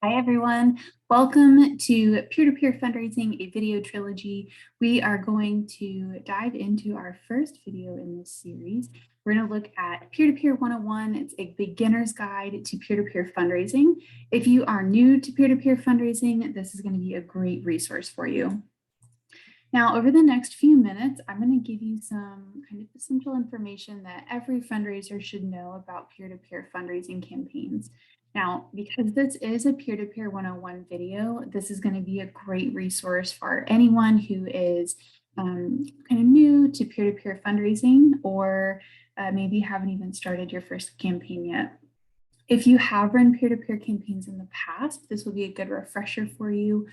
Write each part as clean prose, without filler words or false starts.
Hi, everyone. Welcome to Peer-to-Peer Fundraising, a video trilogy. We are going to dive into our first video in this series. We're going to look at Peer-to-Peer 101. It's a beginner's guide to peer-to-peer fundraising. If you are new to peer-to-peer fundraising, this is going to be a great resource for you. Now, over the next few minutes, I'm going to give you some kind of essential information that every fundraiser should know about peer-to-peer fundraising campaigns. Now, because this is a peer-to-peer 101 video, this is going to be a great resource for anyone who is kind of new to peer-to-peer fundraising or maybe haven't even started your first campaign yet. If you have run peer-to-peer campaigns in the past, this will be a good refresher for you.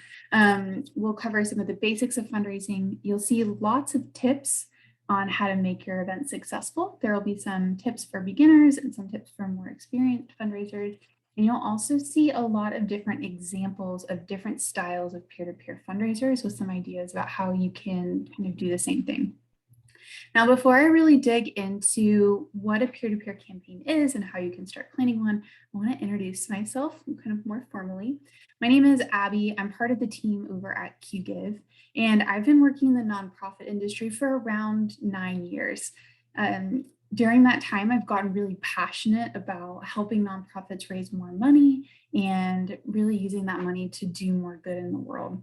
We'll cover some of the basics of fundraising. You'll see lots of tips on how to make your event successful. There will be some tips for beginners and some tips for more experienced fundraisers. And you'll also see a lot of different examples of different styles of peer-to-peer fundraisers with some ideas about how you can kind of do the same thing. Now, before I really dig into what a peer-to-peer campaign is and how you can start planning one, I want to introduce myself kind of more formally. My name is Abby. I'm part of the team over at QGive, and I've been working in the nonprofit industry for around 9 years. During that time, I've gotten really passionate about helping nonprofits raise more money and really using that money to do more good in the world.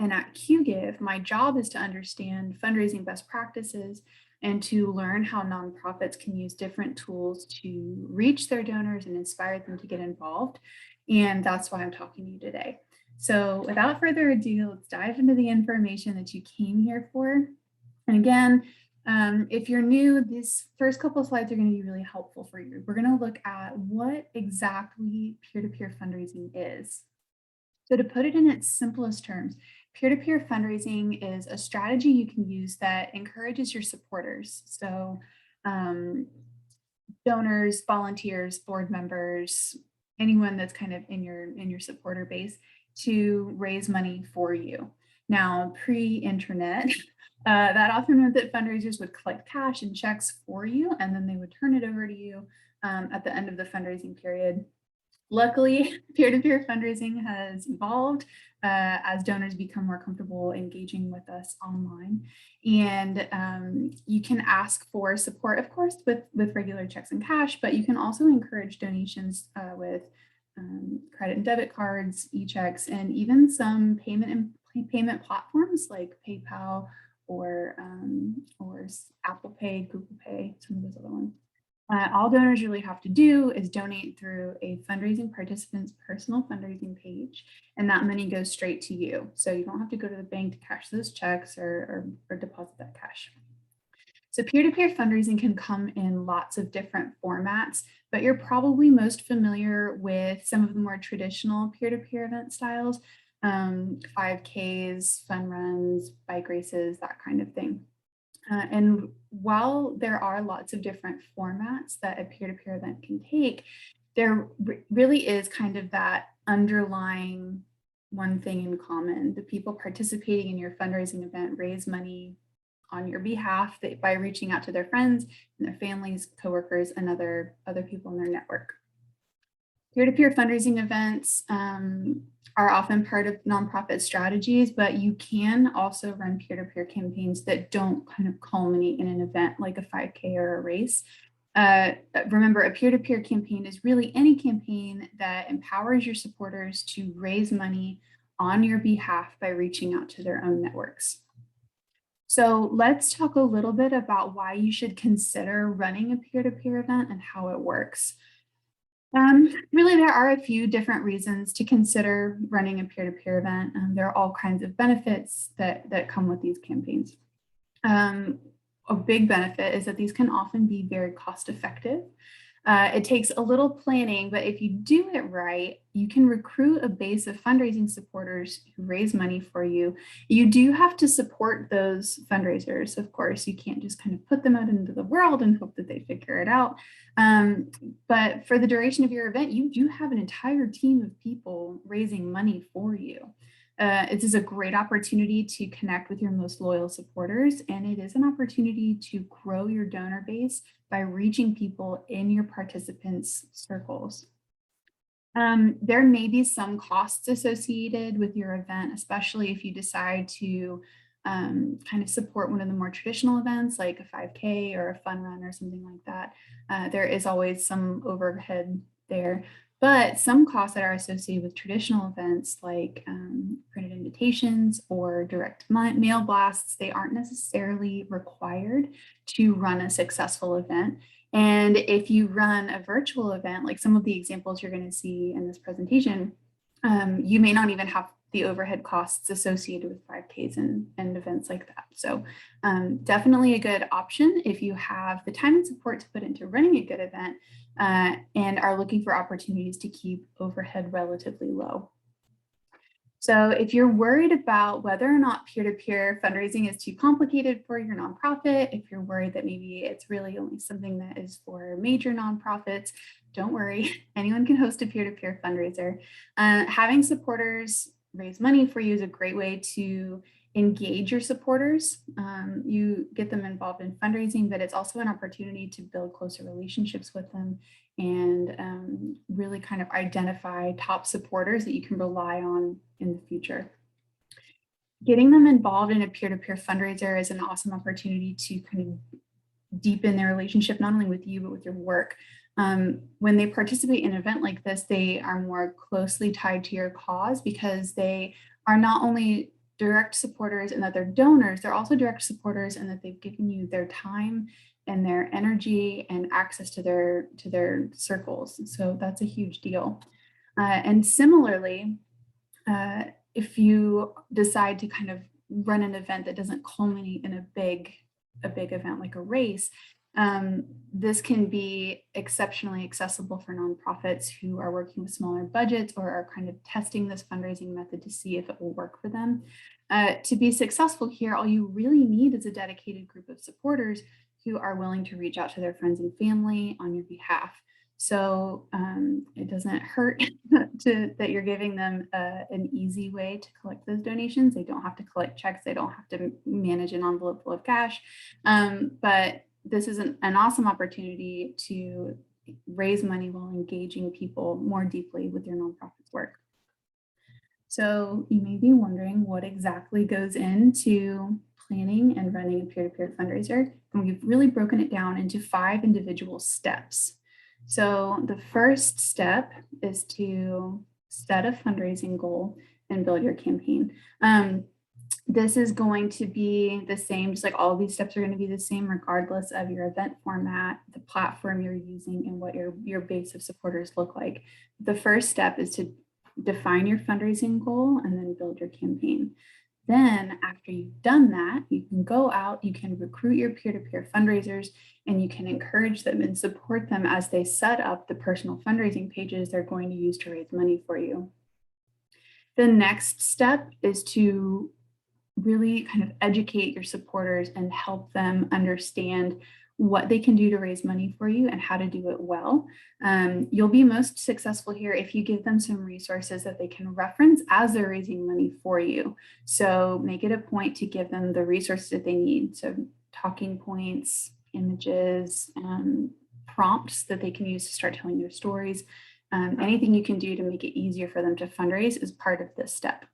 And at QGive, my job is to understand fundraising best practices and to learn how nonprofits can use different tools to reach their donors and inspire them to get involved. And that's why I'm talking to you today. So without further ado, let's dive into the information that you came here for. And again, if you're new, these first couple of slides are going to be really helpful for you. We're going to look at what exactly peer-to-peer fundraising is. So to put it in its simplest terms, peer-to-peer fundraising is a strategy you can use that encourages your supporters. So donors, volunteers, board members, anyone that's kind of in your supporter base to raise money for you. Now, pre-internet, that often meant that fundraisers would collect cash and checks for you, and then they would turn it over to you at the end of the fundraising period. Luckily, peer-to-peer fundraising has evolved as donors become more comfortable engaging with us online. And you can ask for support, of course, with regular checks and cash, but you can also encourage donations with credit and debit cards, e-checks, and even some payment platforms like PayPal or Apple Pay, Google Pay, some of those other ones. All donors really have to do is donate through a fundraising participant's personal fundraising page, and that money goes straight to you. So you don't have to go to the bank to cash those checks or deposit that cash. So peer-to-peer fundraising can come in lots of different formats, but you're probably most familiar with some of the more traditional peer-to-peer event styles, 5Ks, fun runs, bike races, that kind of thing. And while there are lots of different formats that a peer-to-peer event can take, there really is kind of that underlying one thing in common. The people participating in your fundraising event raise money on your behalf by reaching out to their friends and their families, coworkers, and other people in their network. Peer-to-peer fundraising events are often part of nonprofit strategies, but you can also run peer-to-peer campaigns that don't kind of culminate in an event like a 5K or a race. Remember, a peer-to-peer campaign is really any campaign that empowers your supporters to raise money on your behalf by reaching out to their own networks. So let's talk a little bit about why you should consider running a peer-to-peer event and how it works. Really, there are a few different reasons to consider running a peer-to-peer event. There are all kinds of benefits that come with these campaigns. A big benefit is that these can often be very cost effective. It takes a little planning, but if you do it right, you can recruit a base of fundraising supporters who raise money for you. You do have to support those fundraisers, of course. You can't just kind of put them out into the world and hope that they figure it out. But for the duration of your event, you do have an entire team of people raising money for you. It is a great opportunity to connect with your most loyal supporters, and it is an opportunity to grow your donor base by reaching people in your participants' circles. There may be some costs associated with your event, especially if you decide to kind of support one of the more traditional events like a 5K or a fun run or something like that. There is always some overhead there, but some costs that are associated with traditional events like printed invitations or direct mail blasts, they aren't necessarily required to run a successful event. And if you run a virtual event, like some of the examples you're going to see in this presentation, you may not even have the overhead costs associated with 5Ks and events like that. So definitely a good option if you have the time and support to put into running a good event and are looking for opportunities to keep overhead relatively low. So if you're worried about whether or not peer-to-peer fundraising is too complicated for your nonprofit, if you're worried that maybe it's really only something that is for major nonprofits, don't worry, anyone can host a peer-to-peer fundraiser. Having supporters raise money for you is a great way to engage your supporters. You get them involved in fundraising, but it's also an opportunity to build closer relationships with them and really kind of identify top supporters that you can rely on in the future. Getting them involved in a peer-to-peer fundraiser is an awesome opportunity to kind of deepen their relationship, not only with you, but with your work. When they participate in an event like this, they are more closely tied to your cause because they are not only direct supporters and that they're donors, they're also direct supporters and that they've given you their time and their energy and access to their circles. So that's a huge deal. And similarly, if you decide to kind of run an event that doesn't culminate in a big event like a race, this can be exceptionally accessible for nonprofits who are working with smaller budgets or are kind of testing this fundraising method to see if it will work for them. To be successful here, all you really need is a dedicated group of supporters who are willing to reach out to their friends and family on your behalf. So it doesn't hurt that you're giving them an easy way to collect those donations. They don't have to collect checks. They don't have to manage an envelope full of cash. But this is an awesome opportunity to raise money while engaging people more deeply with your nonprofit's work. So you may be wondering what exactly goes into planning and running a peer-to-peer fundraiser. And we've really broken it down into 5 individual steps. So the first step is to set a fundraising goal and build your campaign. This is going to be the same, just like all of these steps are going to be the same regardless of your event format, the platform you're using, and what your base of supporters look like. The first step is to define your fundraising goal and then build your campaign. Then after you've done that, you can go out, you can recruit your peer-to-peer fundraisers, and you can encourage them and support them as they set up the personal fundraising pages they're going to use to raise money for you. The next step is to really kind of educate your supporters and help them understand what they can do to raise money for you and how to do it well. You'll be most successful here if you give them some resources that they can reference as they're raising money for you. So make it a point to give them the resources that they need. So talking points, images, prompts that they can use to start telling their stories. Anything you can do to make it easier for them to fundraise is part of this step.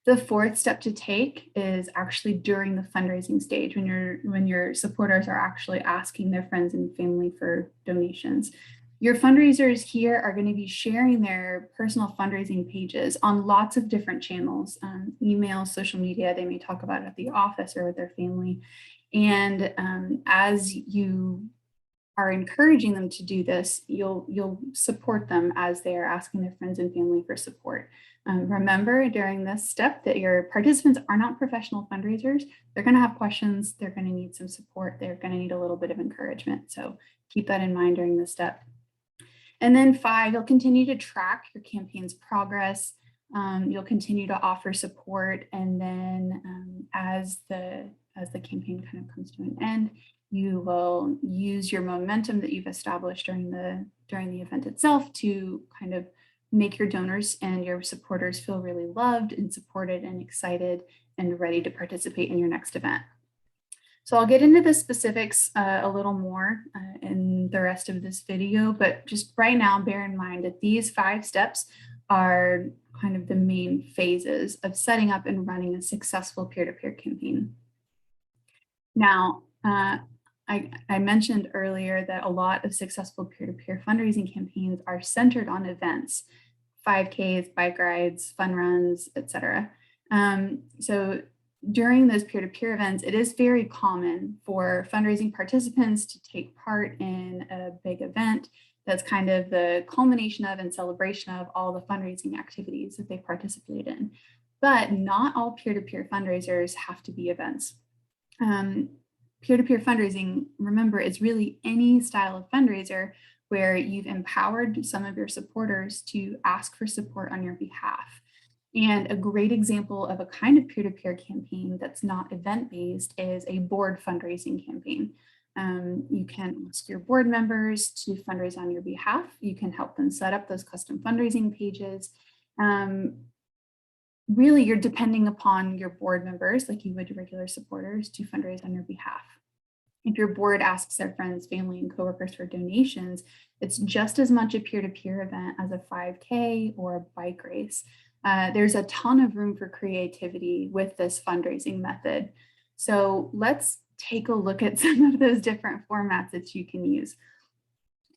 The fourth step to take is actually during the fundraising stage when your supporters are actually asking their friends and family for donations. Your fundraisers here are going to be sharing their personal fundraising pages on lots of different channels, email, social media. They may talk about it at the office or with their family. And as you are encouraging them to do this, you'll support them as they are asking their friends and family for support. Remember during this step that your participants are not professional fundraisers. They're going to have questions. They're going to need some support. They're going to need a little bit of encouragement. So keep that in mind during this step. And then 5, you'll continue to track your campaign's progress. You'll continue to offer support. And then as the campaign kind of comes to an end, you will use your momentum that you've established during the event itself to kind of make your donors and your supporters feel really loved and supported and excited and ready to participate in your next event. So I'll get into the specifics a little more in the rest of this video, but just right now, bear in mind that these 5 steps are kind of the main phases of setting up and running a successful peer-to-peer campaign. Now, I mentioned earlier that a lot of successful peer-to-peer fundraising campaigns are centered on events, 5Ks, bike rides, fun runs, etc. So during those peer-to-peer events, it is very common for fundraising participants to take part in a big event that's kind of the culmination of and celebration of all the fundraising activities that they participate in. But not all peer-to-peer fundraisers have to be events. Peer-to-peer fundraising, remember, is really any style of fundraiser where you've empowered some of your supporters to ask for support on your behalf. And a great example of a kind of peer-to-peer campaign that's not event-based is a board fundraising campaign. You can ask your board members to fundraise on your behalf. You can help them set up those custom fundraising pages. Really, you're depending upon your board members, like you would regular supporters, to fundraise on your behalf. If your board asks their friends, family, and coworkers for donations, it's just as much a peer-to-peer event as a 5K or a bike race. There's a ton of room for creativity with this fundraising method. So let's take a look at some of those different formats that you can use.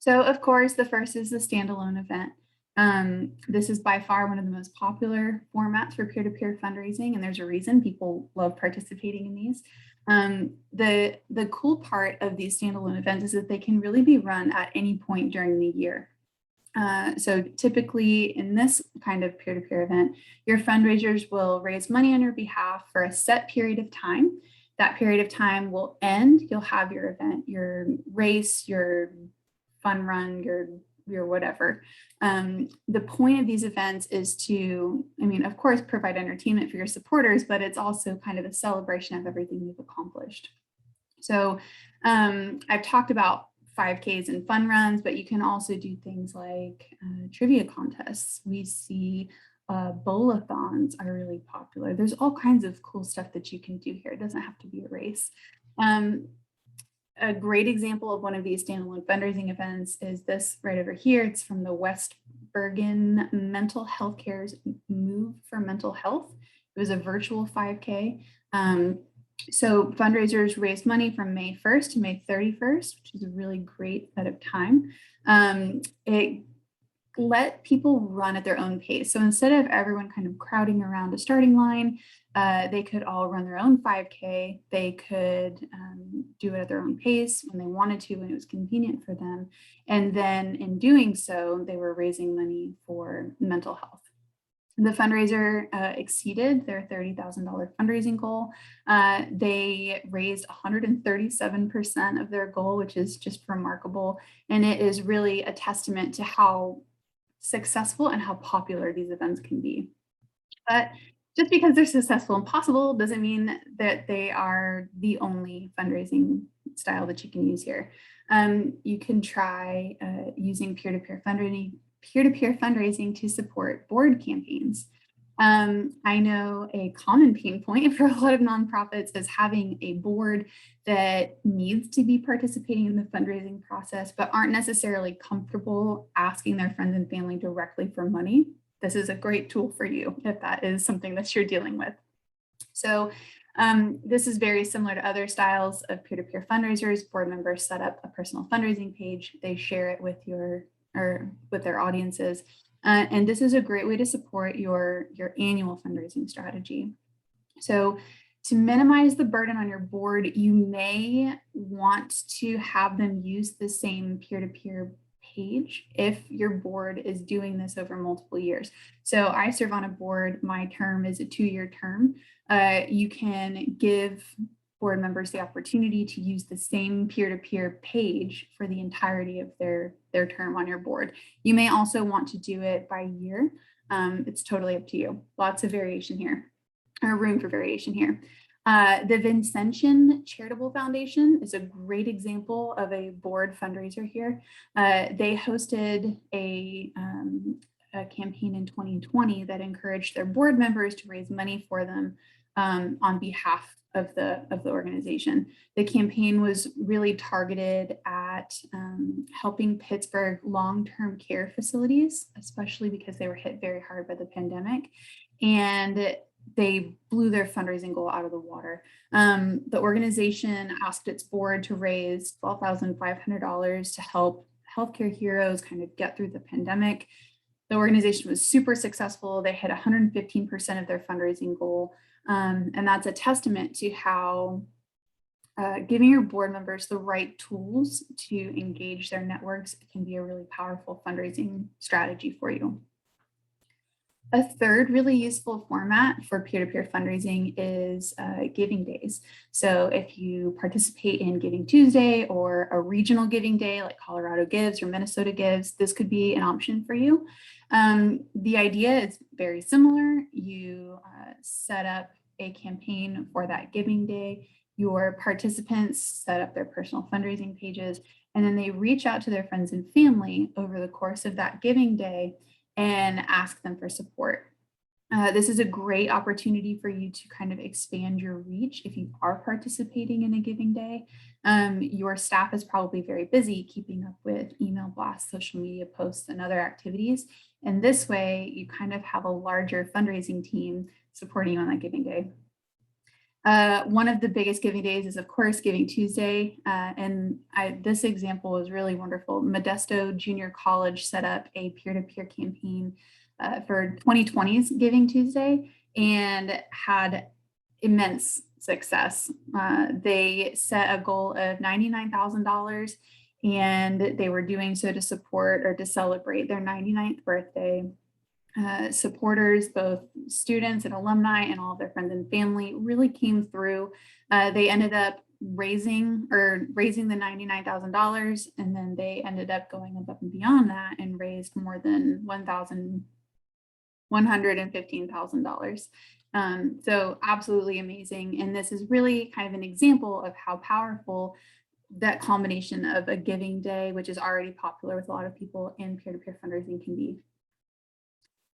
So of course, the first is the standalone event. This is by far one of the most popular formats for peer-to-peer fundraising, and there's a reason people love participating in these. The cool part of these standalone events is that they can really be run at any point during the year. So typically in this kind of peer-to-peer event, your fundraisers will raise money on your behalf for a set period of time. That period of time will end. You'll have your event, your race, your fun run, your whatever. The point of these events is to, of course, provide entertainment for your supporters, but it's also kind of a celebration of everything you've accomplished. So I've talked about 5Ks and fun runs, but you can also do things like trivia contests. We see bowl-a-thons are really popular. There's all kinds of cool stuff that you can do here. It doesn't have to be a race. A great example of one of these standalone fundraising events is this right over here. It's from the West Bergen Mental Health Care's Move for Mental Health. It was a virtual 5K. So fundraisers raised money from May 1st to May 31st, which is a really great set of time. It let people run at their own pace. So instead of everyone kind of crowding around a starting line, they could all run their own 5K. They could do it at their own pace when they wanted to, when it was convenient for them. And then in doing so, they were raising money for mental health. The fundraiser exceeded their $30,000 fundraising goal. They raised 137% of their goal, which is just remarkable. And it is really a testament to how successful and how popular these events can be. But just because they're successful and possible doesn't mean that they are the only fundraising style that you can use here. You can try using peer-to-peer fundraising to support board campaigns. I know a common pain point for a lot of nonprofits is having a board that needs to be participating in the fundraising process, but aren't necessarily comfortable asking their friends and family directly for money. This is a great tool for you if that is something that you're dealing with. So this is very similar to other styles of peer-to-peer fundraisers. Board members set up a personal fundraising page. They share it with with their audiences. And this is a great way to support your annual fundraising strategy. So to minimize the burden on your board, you may want to have them use the same peer-to-peer page if your board is doing this over multiple years. So I serve on a board. My term is a 2-year term. You can give board members the opportunity to use the same peer-to-peer page for the entirety of their term on your board. You may also want to do it by year. It's totally up to you. Lots of variation here, or room for variation here. The Vincentian Charitable Foundation is a great example of a board fundraiser here. They hosted a campaign in 2020 that encouraged their board members to raise money for them on behalf of the organization. The campaign was really targeted at helping Pittsburgh long-term care facilities, especially because they were hit very hard by the pandemic, and they blew their fundraising goal out of the water. The organization asked its board to raise $12,500 to help healthcare heroes kind of get through the pandemic. The organization was super successful. They hit 115% of their fundraising goal. And that's a testament to how giving your board members the right tools to engage their networks can be a really powerful fundraising strategy for you. A third really useful format for peer-to-peer fundraising is giving days. So if you participate in Giving Tuesday or a regional giving day like Colorado Gives or Minnesota Gives, this could be an option for you. The idea is very similar. You set up a campaign for that giving day. Your participants set up their personal fundraising pages, and then they reach out to their friends and family over the course of that giving day and ask them for support. This is a great opportunity for you to kind of expand your reach if you are participating in a giving day. Your staff is probably very busy keeping up with email blasts, social media posts, and other activities. And this way, you kind of have a larger fundraising team supporting you on that giving day. One of the biggest giving days is, of course, Giving Tuesday. This example is really wonderful. Modesto Junior College set up a peer-to-peer campaign for 2020's Giving Tuesday and had immense success. They set a goal of $99,000, and they were doing so to support or to celebrate their 99th birthday. Supporters, both students and alumni and all of their friends and family, really came through. They ended up raising the $99,000, and then they ended up going above and beyond that and raised more than $115,000. So absolutely amazing. And this is really kind of an example of how powerful that combination of a giving day, which is already popular with a lot of people, and peer-to-peer fundraising can be.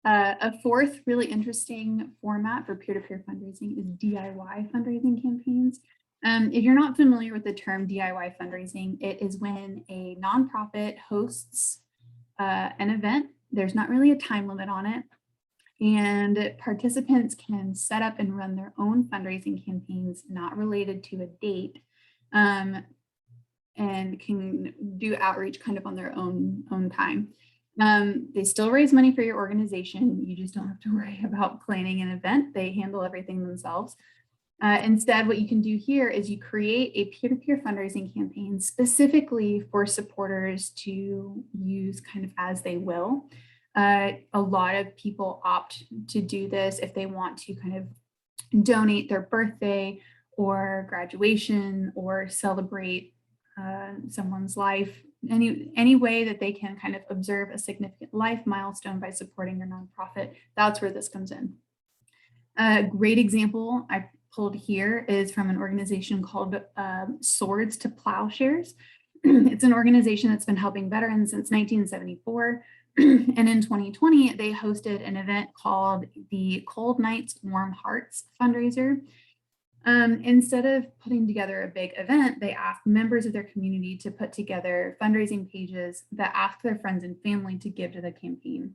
A fourth really interesting format for peer-to-peer fundraising is DIY fundraising campaigns. If you're not familiar with the term DIY fundraising, it is when a nonprofit hosts an event. There's not really a time limit on it, and participants can set up and run their own fundraising campaigns not related to a date, and can do outreach kind of on their own time. They still raise money for your organization. You just don't have to worry about planning an event. They handle everything themselves. Instead, what you can do here is you create a peer-to-peer fundraising campaign specifically for supporters to use kind of as they will. A lot of people opt to do this if they want to kind of donate their birthday or graduation or celebrate someone's life, any way that they can kind of observe a significant life milestone by supporting their nonprofit. That's where this comes in. A great example I pulled here is from an organization called Swords to Plowshares. It's an organization that's been helping veterans since 1974. And in 2020, they hosted an event called the Cold Nights, Warm Hearts fundraiser. Instead of putting together a big event, they asked members of their community to put together fundraising pages that asked their friends and family to give to the campaign.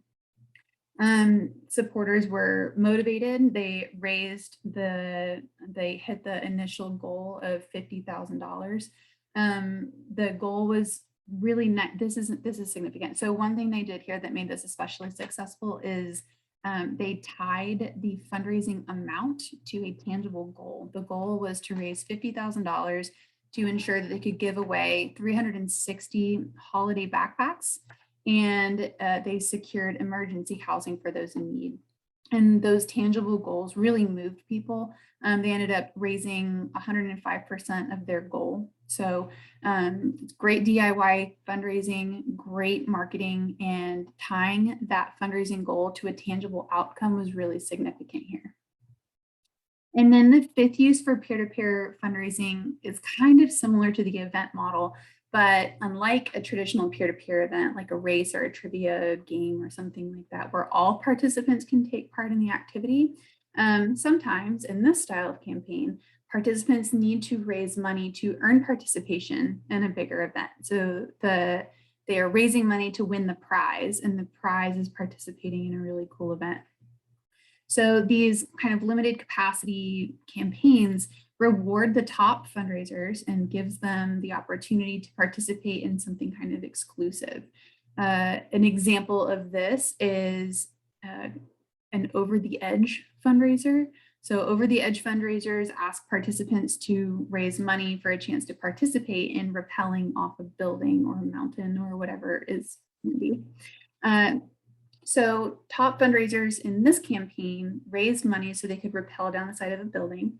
Supporters were motivated. They hit the initial goal of $50,000. The goal was really not, this is significant. So one thing they did here that made this especially successful is they tied the fundraising amount to a tangible goal. The goal was to raise $50,000 to ensure that they could give away 360 holiday backpacks, and they secured emergency housing for those in need. And those tangible goals really moved people. They ended up raising 105% of their goal. So great DIY fundraising, great marketing, and tying that fundraising goal to a tangible outcome was really significant here. And then the fifth use for peer-to-peer fundraising is kind of similar to the event model, but unlike a traditional peer-to-peer event, like a race or a trivia game or something like that, where all participants can take part in the activity, sometimes in this style of campaign, participants need to raise money to earn participation in a bigger event. So they are raising money to win the prize, and the prize is participating in a really cool event. So these kind of limited capacity campaigns reward the top fundraisers and gives them the opportunity to participate in something kind of exclusive. An example of this is an Over the Edge fundraiser. So Over the Edge fundraisers ask participants to raise money for a chance to participate in rappelling off a building or a mountain or whatever is going to be. So top fundraisers in this campaign raised money so they could rappel down the side of a building.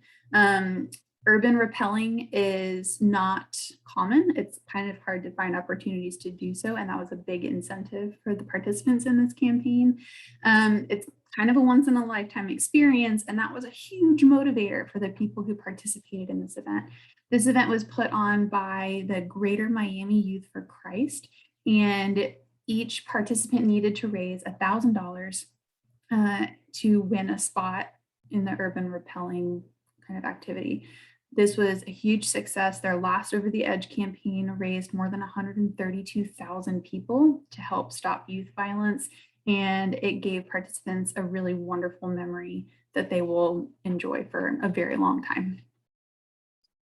Urban rappelling is not common. It's kind of hard to find opportunities to do so, and that was a big incentive for the participants in this campaign. It's kind of a once-in-a-lifetime experience, and that was a huge motivator for the people who participated in this event. This event was put on by the Greater Miami Youth for Christ, and each participant needed to raise $1,000 to win a spot in the urban rappelling kind of activity. This was a huge success. Their last Over the Edge campaign raised more than 132,000 people to help stop youth violence, and it gave participants a really wonderful memory that they will enjoy for a very long time.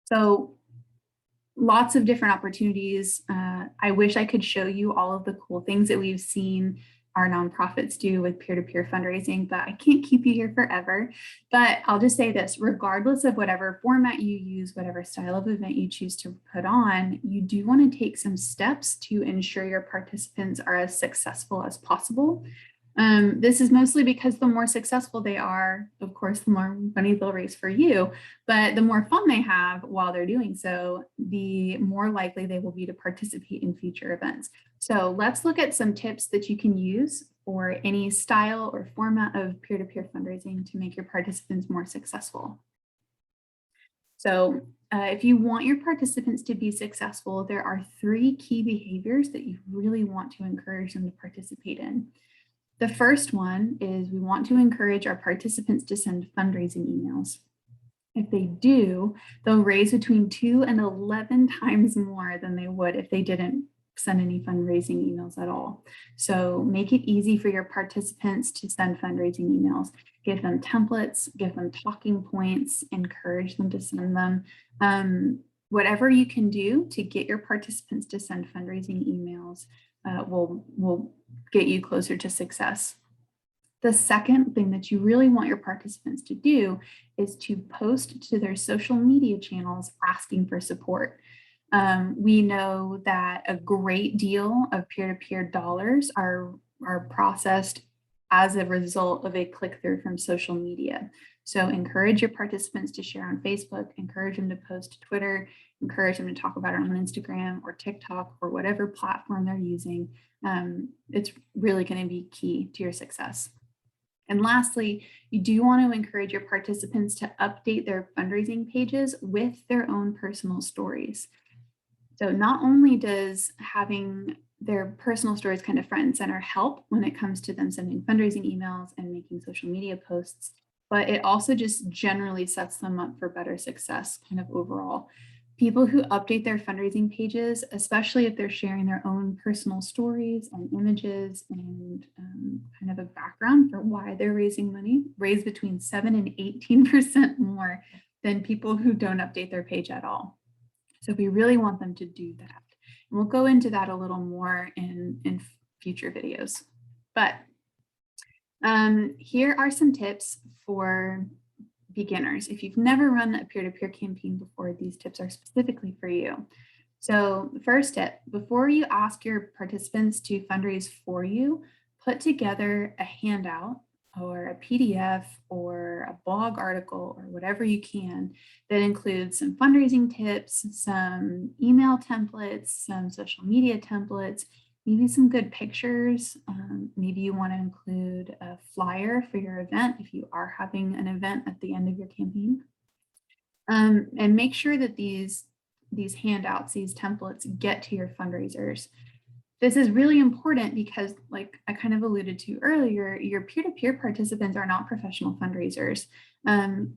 So lots of different opportunities. I wish I could show you all of the cool things that we've seen our nonprofits do with peer-to-peer fundraising, but I can't keep you here forever. But I'll just say this, regardless of whatever format you use, whatever style of event you choose to put on, you do want to take some steps to ensure your participants are as successful as possible. This is mostly because the more successful they are, of course, the more money they'll raise for you, but the more fun they have while they're doing so, the more likely they will be to participate in future events. So let's look at some tips that you can use for any style or format of peer-to-peer fundraising to make your participants more successful. So if you want your participants to be successful, there are 3 key behaviors that you really want to encourage them to participate in. The first one is we want to encourage our participants to send fundraising emails. If they do, they'll raise between 2 and 11 times more than they would if they didn't send any fundraising emails at all. So make it easy for your participants to send fundraising emails. Give them templates, give them talking points, encourage them to send them. Whatever you can do to get your participants to send fundraising emails will get you closer to success. The second thing that you really want your participants to do is to post to their social media channels asking for support. We know that a great deal of peer-to-peer dollars are processed as a result of a click-through from social media. So encourage your participants to share on Facebook, encourage them to post to Twitter, encourage them to talk about it on Instagram or TikTok or whatever platform they're using. It's really going to be key to your success. And lastly, you do want to encourage your participants to update their fundraising pages with their own personal stories. So not only does having their personal stories kind of front and center help when it comes to them sending fundraising emails and making social media posts, but it also just generally sets them up for better success kind of overall. People who update their fundraising pages, especially if they're sharing their own personal stories and images and kind of a background for why they're raising money, raise between 7 and 18% more than people who don't update their page at all. So we really want them to do that. And we'll go into that a little more in future videos. But here are some tips for beginners. If you've never run a peer-to-peer campaign before, these tips are specifically for you. So the first tip, before you ask your participants to fundraise for you, put together a handout or a PDF or a blog article or whatever you can that includes some fundraising tips, some email templates, some social media templates, maybe some good pictures. Maybe you want to include a flyer for your event if you are having an event at the end of your campaign. And make sure that these handouts, these templates get to your fundraisers. This is really important because, like I kind of alluded to earlier, your peer-to-peer participants are not professional fundraisers.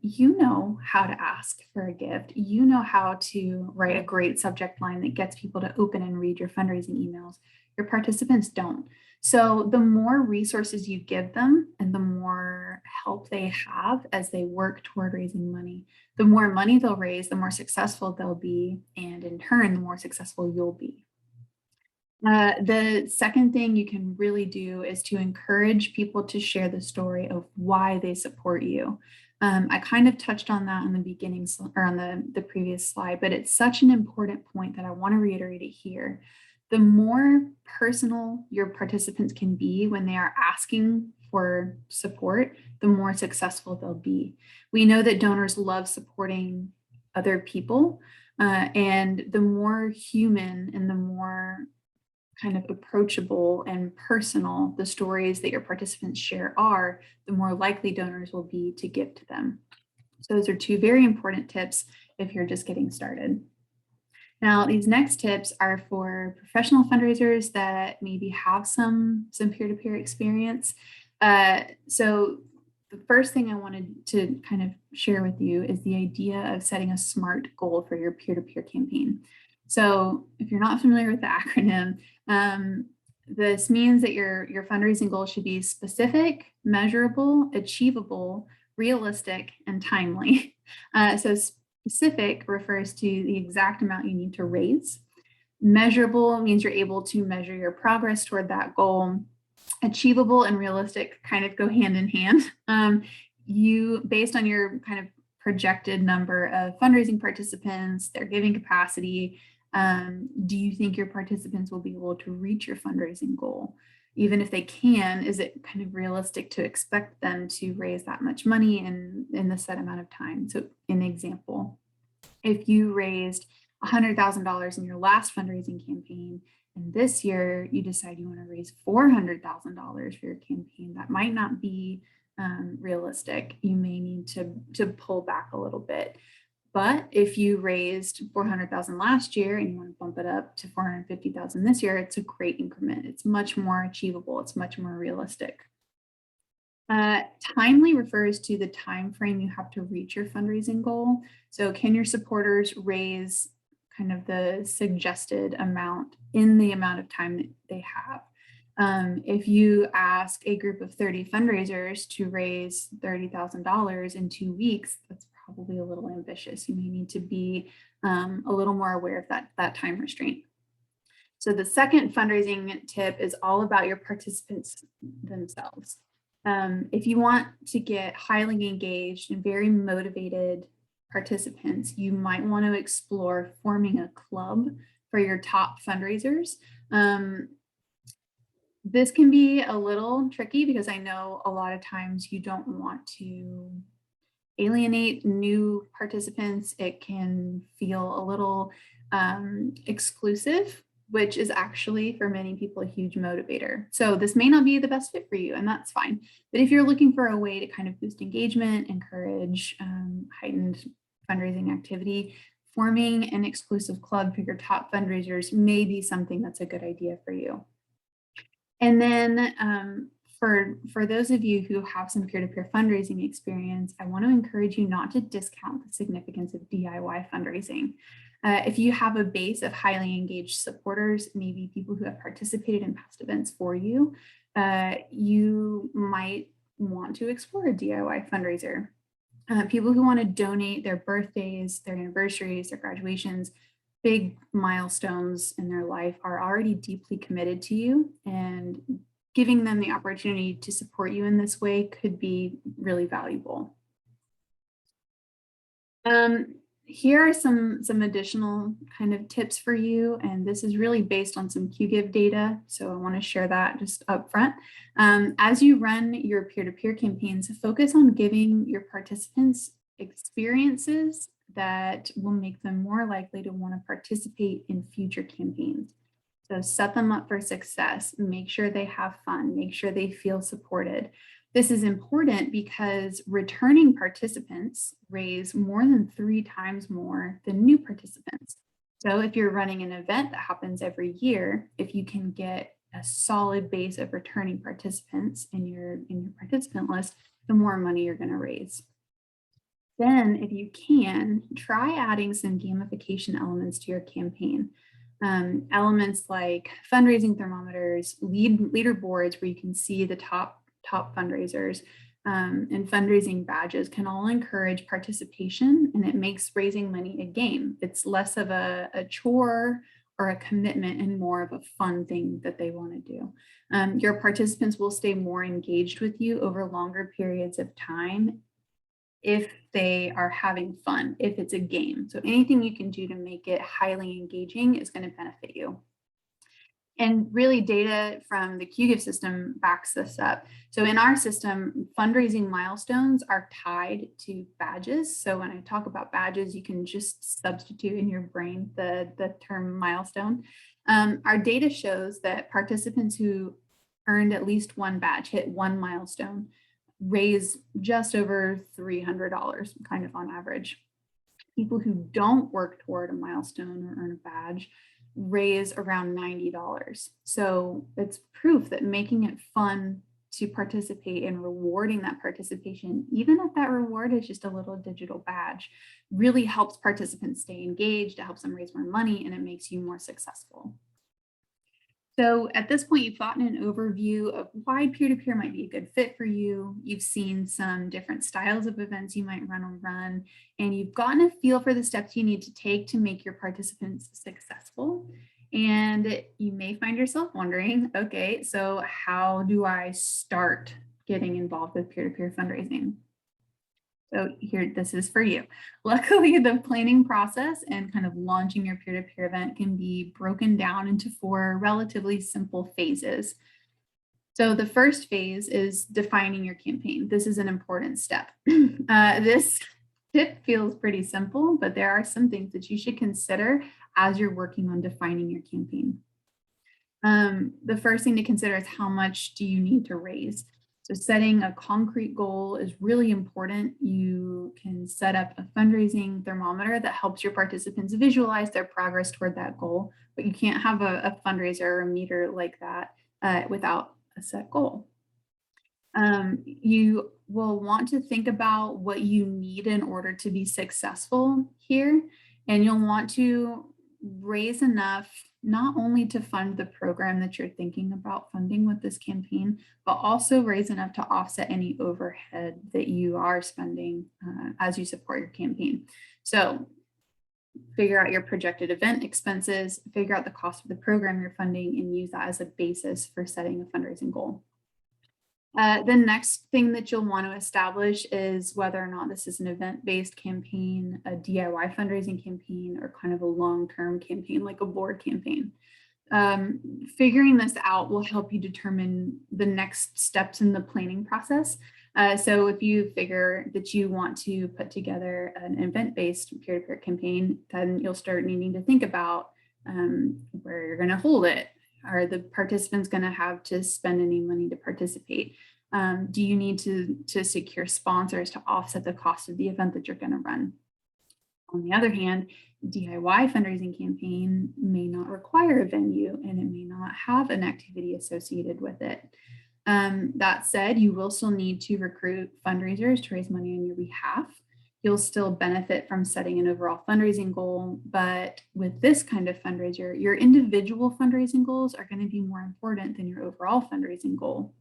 You know how to ask for a gift. You know how to write a great subject line that gets people to open and read your fundraising emails. Your participants don't. So the more resources you give them and the more help they have as they work toward raising money, the more money they'll raise, the more successful they'll be, and in turn, the more successful you'll be. The second thing you can really do is to encourage people to share the story of why they support you. I kind of touched on that in the beginning or on the previous slide, but it's such an important point that I want to reiterate it here. The more personal your participants can be when they are asking for support, the more successful they'll be. We know that donors love supporting other people, and the more human and the more kind of approachable and personal the stories that your participants share are, the more likely donors will be to give to them. So those are two very important tips if you're just getting started. Now, these next tips are for professional fundraisers that maybe have some peer-to-peer experience. So the first thing I wanted to kind of share with you is the idea of setting a SMART goal for your peer-to-peer campaign. So if you're not familiar with the acronym, this means that your fundraising goal should be specific, measurable, achievable, realistic, and timely. So specific refers to the exact amount you need to raise. Measurable means you're able to measure your progress toward that goal. Achievable and realistic kind of go hand in hand. You, based on your kind of projected number of fundraising participants, their giving capacity, do you think your participants will be able to reach your fundraising goal? Even if they can, is it kind of realistic to expect them to raise that much money in the set amount of time? So an example, if you raised $100,000 in your last fundraising campaign, and this year you decide you want to raise $400,000 for your campaign, that might not be realistic. You may need to pull back a little bit. But if you raised 400,000 last year and you want to bump it up to 450,000 this year, it's a great increment. It's much more achievable. It's much more realistic. Timely refers to the time frame you have to reach your fundraising goal. So can your supporters raise kind of the suggested amount in the amount of time that they have? If you ask a group of 30 fundraisers to raise $30,000 in 2 weeks, that's probably a little ambitious. You may need to be a little more aware of that time restraint. So the second fundraising tip is all about your participants themselves. If you want to get highly engaged and very motivated participants, you might want to explore forming a club for your top fundraisers. This can be a little tricky because I know a lot of times you don't want to alienate new participants. It can feel a little exclusive, which is actually for many people a huge motivator. So this may not be the best fit for you, and that's fine. But if you're looking for a way to kind of boost engagement, encourage heightened fundraising activity, forming an exclusive club for your top fundraisers may be something that's a good idea for you. And then for those of you who have some peer-to-peer fundraising experience, I want to encourage you not to discount the significance of DIY fundraising. If you have a base of highly engaged supporters, maybe people who have participated in past events for you, you might want to explore a DIY fundraiser. People who want to donate their birthdays, their anniversaries, their graduations, big milestones in their life are already deeply committed to you, and giving them the opportunity to support you in this way could be really valuable. Here are some additional kind of tips for you, and this is really based on some QGIV data, so I want to share that just up front. As you run your peer-to-peer campaigns, focus on giving your participants experiences that will make them more likely to want to participate in future campaigns. So set them up for success, make sure they have fun, make sure they feel supported. This is important because returning participants raise more than 3 times more than new participants. So if you're running an event that happens every year, if you can get a solid base of returning participants in your participant list, the more money you're going to raise. Then, if you can, try adding some gamification elements to your campaign. Elements like fundraising thermometers, leaderboards where you can see the top fundraisers, and fundraising badges can all encourage participation, and it makes raising money a game. It's less of a chore or a commitment and more of a fun thing that they want to do. Your participants will stay more engaged with you over longer periods of time if they are having fun, if it's a game. So anything you can do to make it highly engaging is going to benefit you. And really, data from the QGIF system backs this up. So in our system, fundraising milestones are tied to badges. So when I talk about badges, you can just substitute in your brain the term milestone. Our data shows that participants who earned at least one badge, hit one milestone, raise just over $300, kind of on average. People who don't work toward a milestone or earn a badge raise around $90. So it's proof that making it fun to participate and rewarding that participation, even if that reward is just a little digital badge, really helps participants stay engaged, it helps them raise more money, and it makes you more successful. So at this point, you've gotten an overview of why peer-to-peer might be a good fit for you. You've seen some different styles of events you might run, and you've gotten a feel for the steps you need to take to make your participants successful. And you may find yourself wondering, okay, so how do I start getting involved with peer-to-peer fundraising? So here, this is for you. Luckily, the planning process and kind of launching your peer-to-peer event can be broken down into 4 relatively simple phases. So the first phase is defining your campaign. This is an important step. This tip feels pretty simple, but there are some things that you should consider as you're working on defining your campaign. The first thing to consider is how much do you need to raise? So setting a concrete goal is really important. You can set up a fundraising thermometer that helps your participants visualize their progress toward that goal, but you can't have a fundraiser or a meter like that without a set goal. You will want to think about what you need in order to be successful here, and you'll want to raise enough not only to fund the program that you're thinking about funding with this campaign, but also raise enough to offset any overhead that you are spending as you support your campaign. So figure out your projected event expenses, figure out the cost of the program you're funding, and use that as a basis for setting a fundraising goal. The next thing that you'll want to establish is whether or not this is an event-based campaign, a DIY fundraising campaign, or kind of a long-term campaign like a board campaign. Figuring this out will help you determine the next steps in the planning process. So if you figure that you want to put together an event-based peer-to-peer campaign, then you'll start needing to think about where you're going to hold it. Are the participants going to have to spend any money to participate? Do you need to secure sponsors to offset the cost of the event that you're going to run? On the other hand, DIY fundraising campaign may not require a venue and it may not have an activity associated with it. That said, you will still need to recruit fundraisers to raise money on your behalf. You'll still benefit from setting an overall fundraising goal, but with this kind of fundraiser, your individual fundraising goals are going to be more important than your overall fundraising goal.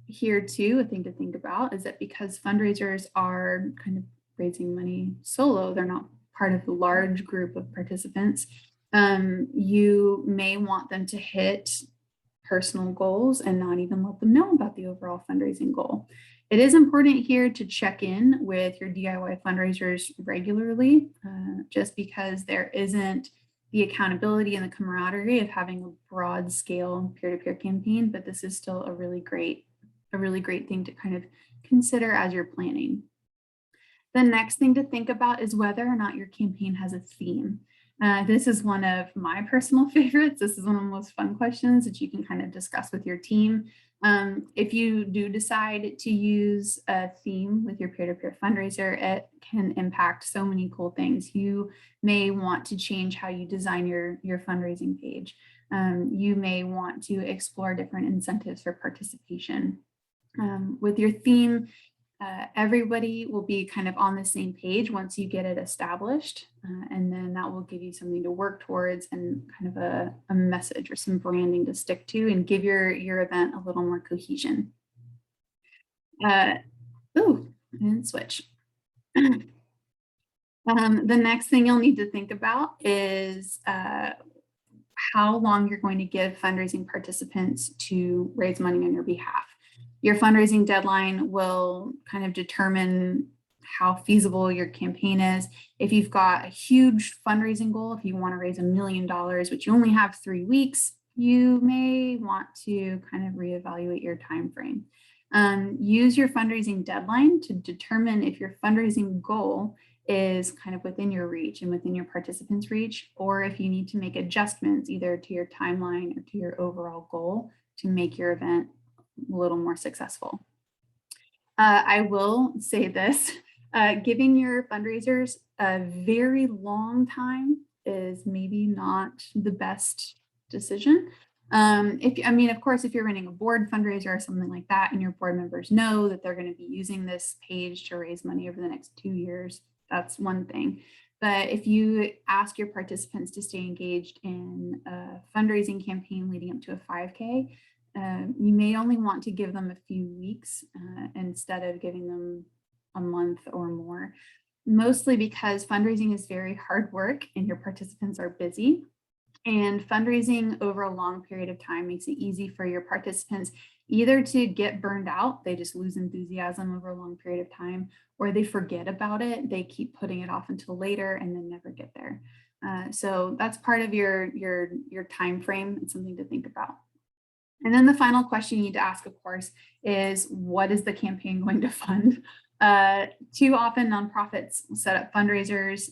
Here too, a thing to think about is that because fundraisers are kind of raising money solo, they're not part of a large group of participants, you may want them to hit personal goals and not even let them know about the overall fundraising goal. It is important here to check in with your DIY fundraisers regularly, just because there isn't the accountability and the camaraderie of having a broad scale peer-to-peer campaign, but this is still a really great thing to kind of consider as you're planning. The next thing to think about is whether or not your campaign has a theme. This is one of my personal favorites. This is one of the most fun questions that you can kind of discuss with your team. If you do decide to use a theme with your peer-to-peer fundraiser, it can impact so many cool things. You may want to change how you design your fundraising page. You may want to explore different incentives for participation. With your theme, everybody will be kind of on the same page once you get it established. And then that will give you something to work towards and kind of a message or some branding to stick to and give your event a little more cohesion. And switch. The next thing you'll need to think about is how long you're going to give fundraising participants to raise money on your behalf. Your fundraising deadline will kind of determine how feasible your campaign is. If you've got a huge fundraising goal, if you want to raise $1 million, but you only have 3 weeks, you may want to kind of reevaluate your time frame. Use your fundraising deadline to determine if your fundraising goal is kind of within your reach and within your participants' reach, or if you need to make adjustments either to your timeline or to your overall goal to make your event a little more successful. I will say this, giving your fundraisers a very long time is maybe not the best decision. Of course, if you're running a board fundraiser or something like that, and your board members know that they're going to be using this page to raise money over the next 2 years, that's one thing. But if you ask your participants to stay engaged in a fundraising campaign leading up to a 5K, you may only want to give them a few weeks instead of giving them a month or more, mostly because fundraising is very hard work and your participants are busy. And fundraising over a long period of time makes it easy for your participants either to get burned out, they just lose enthusiasm over a long period of time, or they forget about it, they keep putting it off until later and then never get there. So that's part of your time frame. It's something to think about. And then the final question you need to ask, of course, is what is the campaign going to fund? Too often nonprofits set up fundraisers,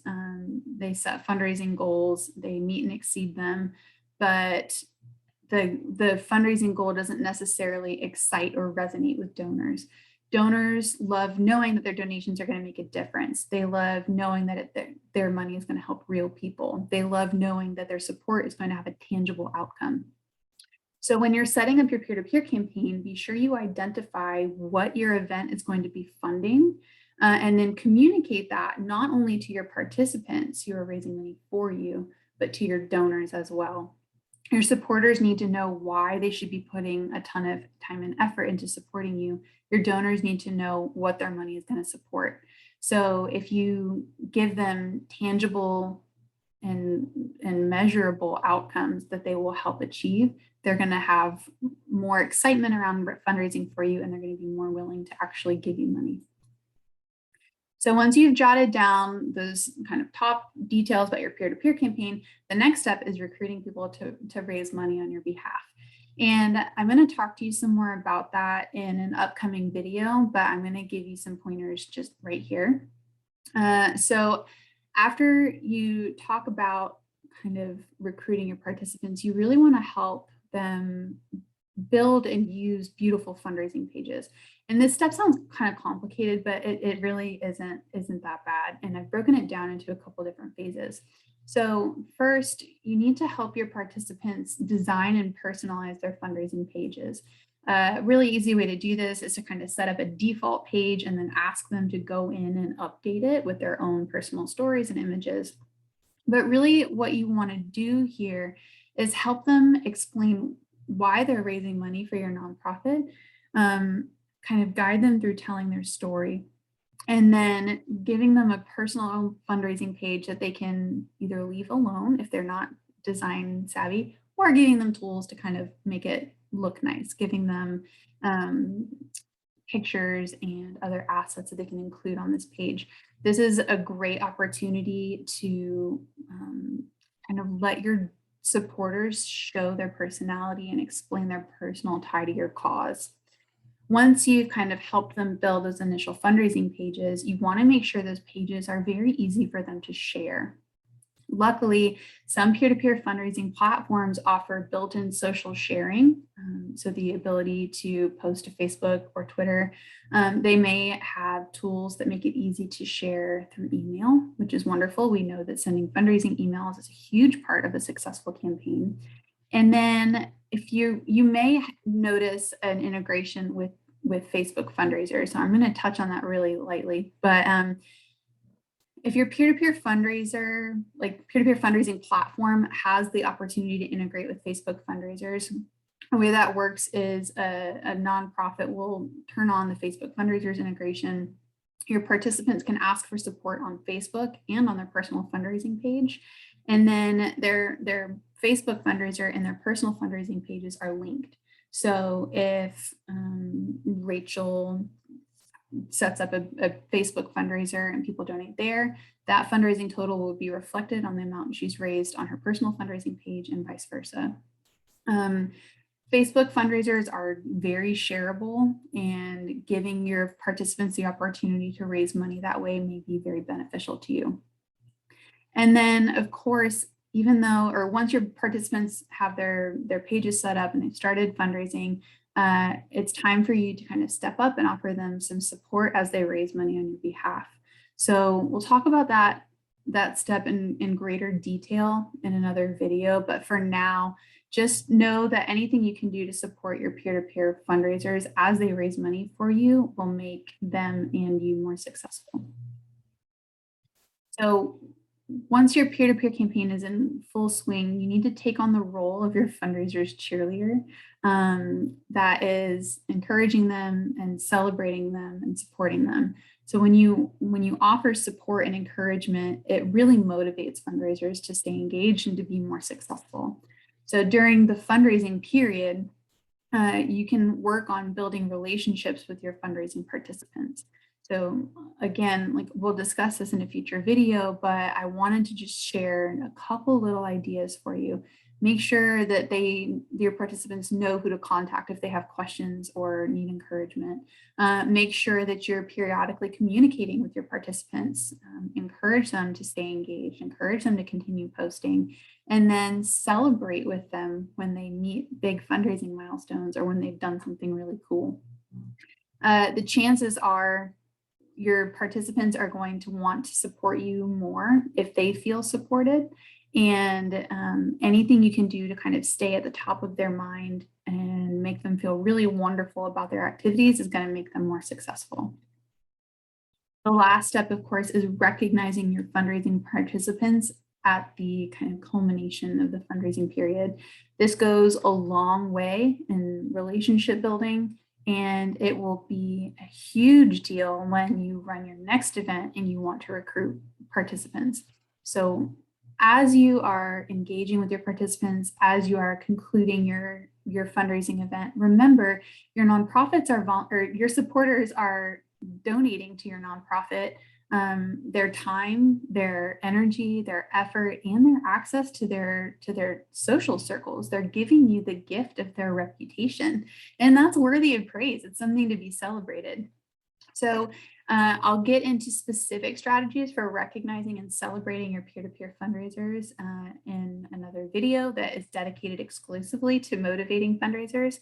they set fundraising goals, they meet and exceed them, but the fundraising goal doesn't necessarily excite or resonate with donors. Donors love knowing that their donations are going to make a difference. They love knowing that their money is going to help real people. They love knowing that their support is going to have a tangible outcome. So when you're setting up your peer-to-peer campaign, be sure you identify what your event is going to be funding, and then communicate that not only to your participants who are raising money for you, but to your donors as well. Your supporters need to know why they should be putting a ton of time and effort into supporting you. Your donors need to know what their money is going to support. So if you give them tangible and measurable outcomes that they will help achieve, they're going to have more excitement around fundraising for you, and they're going to be more willing to actually give you money. So once you've jotted down those kind of top details about your peer-to-peer campaign, the next step is recruiting people to raise money on your behalf. And I'm going to talk to you some more about that in an upcoming video, but I'm going to give you some pointers just right here. So after you talk about kind of recruiting your participants, you really want to help them build and use beautiful fundraising pages. And this step sounds kind of complicated, but it really isn't that bad. And I've broken it down into a couple different phases. So first, you need to help your participants design and personalize their fundraising pages. A really easy way to do this is to kind of set up a default page and then ask them to go in and update it with their own personal stories and images. But really what you want to do here is help them explain why they're raising money for your nonprofit, kind of guide them through telling their story, and then giving them a personal fundraising page that they can either leave alone if they're not design savvy, or giving them tools to kind of make it look nice, giving them pictures and other assets that they can include on this page. This is a great opportunity to kind of let your supporters show their personality and explain their personal tie to your cause. Once you've kind of helped them build those initial fundraising pages, you want to make sure those pages are very easy for them to share. Luckily, some peer-to-peer fundraising platforms offer built-in social sharing, so the ability to post to Facebook or Twitter. They may have tools that make it easy to share through email, which is wonderful. We know that sending fundraising emails is a huge part of a successful campaign. And then if you may notice an integration with Facebook fundraisers. So I'm going to touch on that really lightly, but if your peer-to-peer fundraiser, like peer-to-peer fundraising platform, has the opportunity to integrate with Facebook fundraisers, the way that works is a nonprofit will turn on the Facebook fundraisers integration. Your participants can ask for support on Facebook and on their personal fundraising page. And then their Facebook fundraiser and their personal fundraising pages are linked. So if Rachel sets up a Facebook fundraiser and people donate there, that fundraising total will be reflected on the amount she's raised on her personal fundraising page and vice versa. Facebook fundraisers are very shareable, and giving your participants the opportunity to raise money that way may be very beneficial to you. And then, of course, even though, or once your participants have their pages set up and they've started fundraising, it's time for you to kind of step up and offer them some support as they raise money on your behalf. So we'll talk about that step in greater detail in another video, but for now, just know that anything you can do to support your peer-to-peer fundraisers as they raise money for you will make them and you more successful. So once your peer-to-peer campaign is in full swing, you need to take on the role of your fundraiser's cheerleader. That is encouraging them and celebrating them and supporting them. So when you offer support and encouragement, it really motivates fundraisers to stay engaged and to be more successful. So during the fundraising period, you can work on building relationships with your fundraising participants. So again, like we'll discuss this in a future video, but I wanted to just share a couple little ideas for you. Make sure that your participants know who to contact if they have questions or need encouragement. Make sure that you're periodically communicating with your participants. Encourage them to stay engaged, encourage them to continue posting, and then celebrate with them when they meet big fundraising milestones or when they've done something really cool. The chances are your participants are going to want to support you more if they feel supported. And anything you can do to kind of stay at the top of their mind and make them feel really wonderful about their activities is going to make them more successful. The last step, of course, is recognizing your fundraising participants at the kind of culmination of the fundraising period. This goes a long way in relationship building, and it will be a huge deal when you run your next event and you want to recruit participants. So as you are engaging with your participants, as you are concluding your fundraising event, remember your nonprofits or your supporters are donating to your nonprofit their time, their energy, their effort, and their access to their social circles. They're giving you the gift of their reputation, and that's worthy of praise. It's something to be celebrated. So I'll get into specific strategies for recognizing and celebrating your peer-to-peer fundraisers in another video that is dedicated exclusively to motivating fundraisers.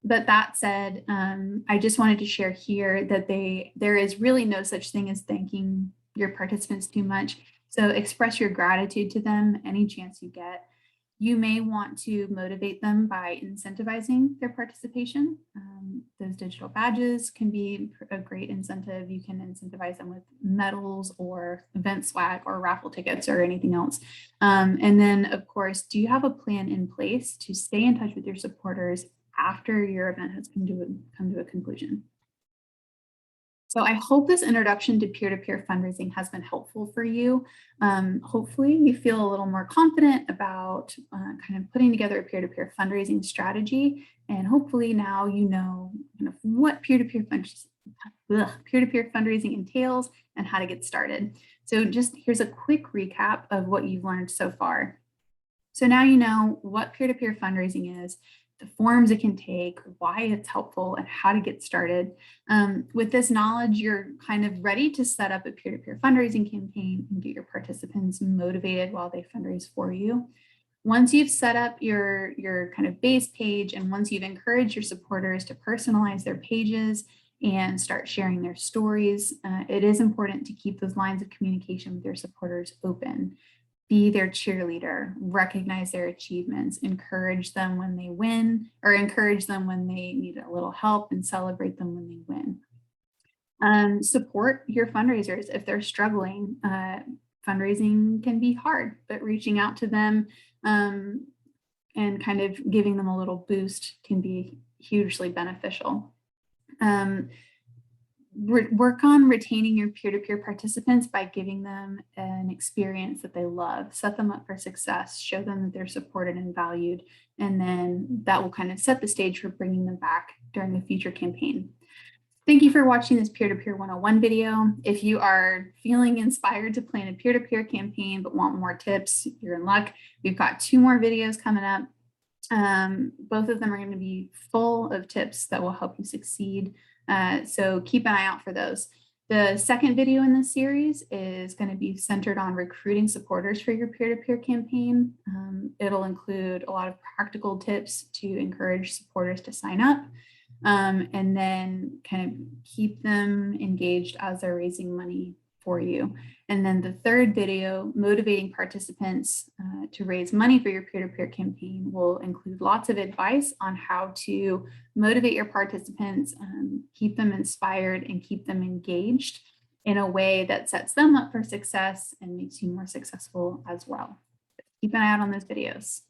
But that said, I just wanted to share here that there is really no such thing as thanking your participants too much. So express your gratitude to them any chance you get. You may want to motivate them by incentivizing their participation. Those digital badges can be a great incentive. You can incentivize them with medals or event swag or raffle tickets or anything else. And then, of course, do you have a plan in place to stay in touch with your supporters after your event has come to a conclusion? So I hope this introduction to peer-to-peer fundraising has been helpful for you. Hopefully you feel a little more confident about kind of putting together a peer-to-peer fundraising strategy. And hopefully now you know kind of what peer-to-peer fundraising entails and how to get started. So just here's a quick recap of what you've learned so far. So now you know what peer-to-peer fundraising is. the forms it can take, why it's helpful, and how to get started. With this knowledge, you're kind of ready to set up a peer-to-peer fundraising campaign and get your participants motivated while they fundraise for you. Once you've set up your kind of base page, and once you've encouraged your supporters to personalize their pages and start sharing their stories, it is important to keep those lines of communication with your supporters open. Be their cheerleader, recognize their achievements, encourage them when they win, or encourage them when they need a little help, and celebrate them when they win. Support your fundraisers if they're struggling. Fundraising can be hard, but reaching out to them and kind of giving them a little boost can be hugely beneficial. Work on retaining your peer-to-peer participants by giving them an experience that they love. Set them up for success, show them that they're supported and valued, and then that will kind of set the stage for bringing them back during a future campaign. Thank you for watching this Peer-to-Peer 101 video. If you are feeling inspired to plan a peer-to-peer campaign but want more tips, you're in luck. We've got 2 more videos coming up. Both of them are going to be full of tips that will help you succeed. So keep an eye out for those. The second video in this series is going to be centered on recruiting supporters for your peer-to-peer campaign. It'll include a lot of practical tips to encourage supporters to sign up, and then kind of keep them engaged as they're raising money for you. And then the third video, motivating participants to raise money for your peer-to-peer campaign, will include lots of advice on how to motivate your participants, keep them inspired, and keep them engaged in a way that sets them up for success and makes you more successful as well. Keep an eye out on those videos.